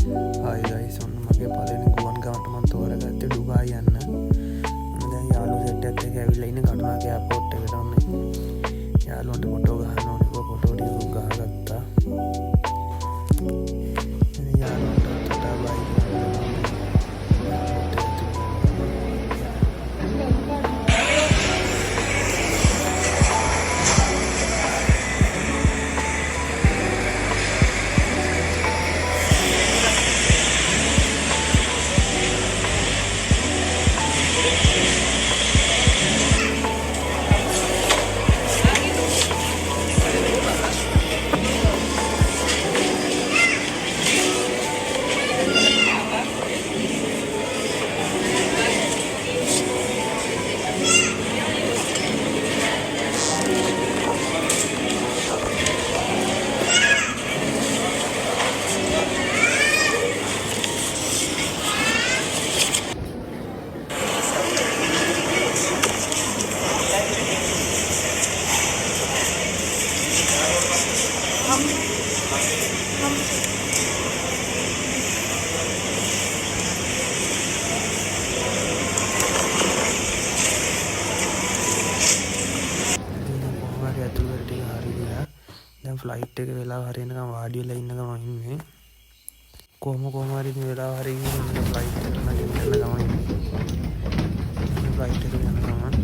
Hi guys, ඔන්න මගේ පළවෙනි ගුවන් ගමනට මම තෝරගත්තේ ඩුබායි යන්න. මම දැන් යාළුවෝ සෙට් එකත් එක්ක ඇවිල්ලා ඉන්නේ කටුනායක එයාපෝට් එකට. ඔන්න යාළුවන්ට ෆොටෝ ගහන්න ඕනේ කිව්වා ෆොටෝ ටිකක් ගහගත්තා. ඉතින් යාළුවන්ට ටටා බයි කියලා ෆ්ලයිට් එක වෙලාව හරියනකම් වාඩි වෙලා ඉන්න ගමන් ඉන්නේ. කොහොම හරි ඉතින් වෙලාව හරියගෙන ඉන්න ෆ්ලයිට් එකට නැගින්න යන ගමන් ඉන්නේ. ෆ්ලයිට් එක යන ගමන්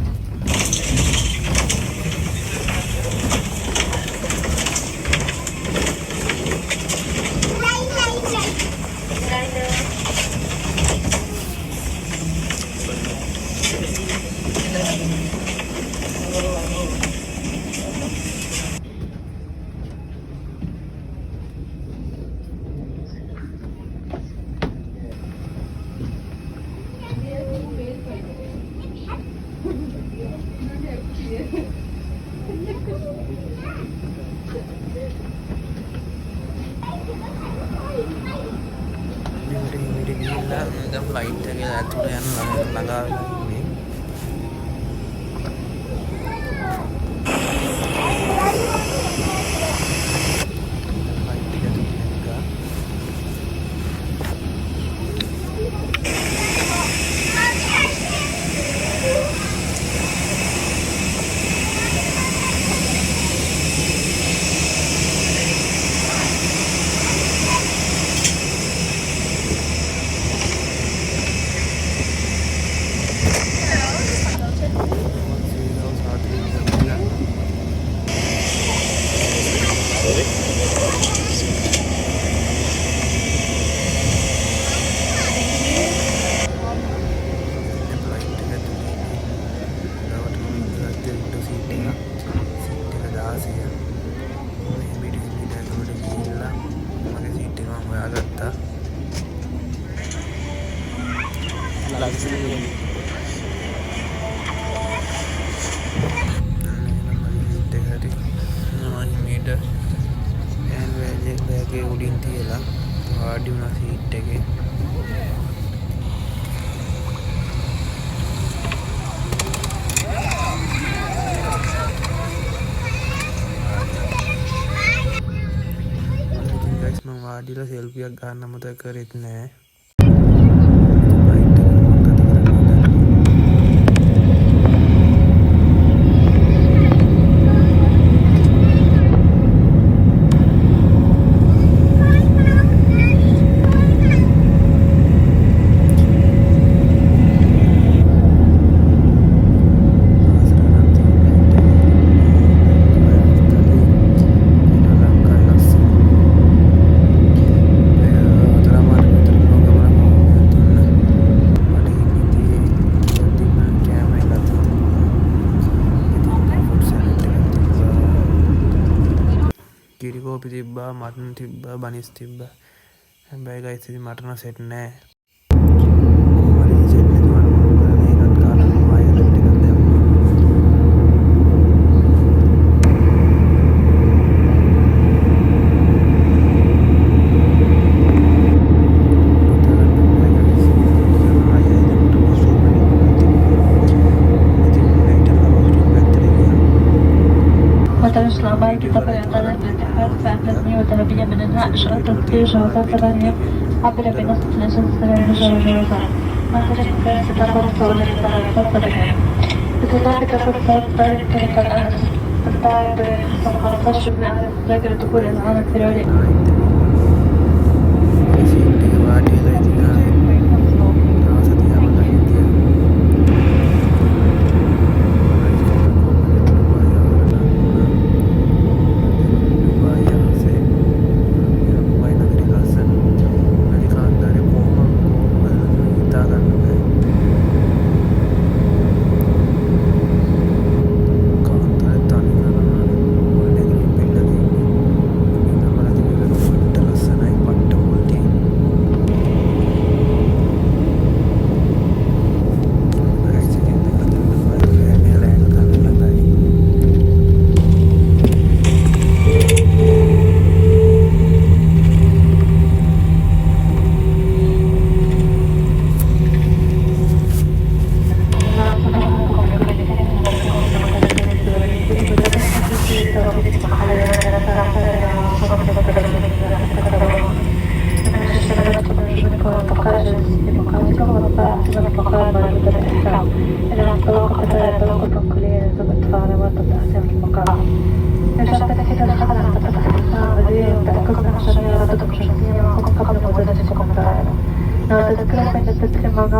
දැන් ෆ්ලයිට් එක ඇතුළට යන ළඟා වෙලා ඉන්නේ. ෆ්ලයිට් එක ඇතුළට නැග්ගා. බෑගේ උඩින් තියලා වාඩි වුණා සීට් එකේ. ඉතින් guys මම වාඩිලා සෙල්ෆියක් ගන්න අමතක කරෙත් නෑ. කිරිකෝපි තිබ්බා, මටන් තිබ්බා, බනිස් තිබ්බා. හැබැයි ගයිස් ඉතින් මට නම් සෙට් නෑ. කොහොමද සෙට් නැති වුණා මම මේකත් කාලා වයලට් එකක් දැම්මා. Selamat kita pada Anda dan Fahmi وتنبيه منها إشارة التيجة وتنبيه Abbiamo appena sottomesso il giorno, ma se è stata portata per fare بتتعب تفكر بتتعب صفحات شفنا ذاكرة كل العالم في العلم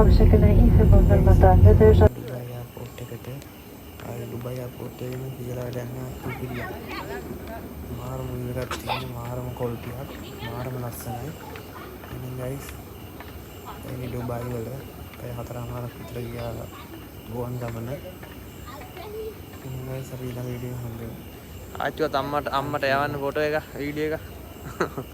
بشكل نهائي في مبنى المطار لدى airport එකට ආයි ඩුබයි එයාපෝට් එකේම කියලා දැන් කුපිරිය මාරම විවරක් තියෙන මාරම කොල්පියක් මාරම ලස්සනයි ඉතින් ගයිස් මේ ඩුබයි වල පැය 4මාරක් විතර ගියා ගුවන් ගමන ඉතින් ගයිස් අපි ඊළඟ වීඩියෝ හම්බෙමු ආච්චිවත් අම්මට යවන්න ෆොටෝ එක වීඩියෝ එක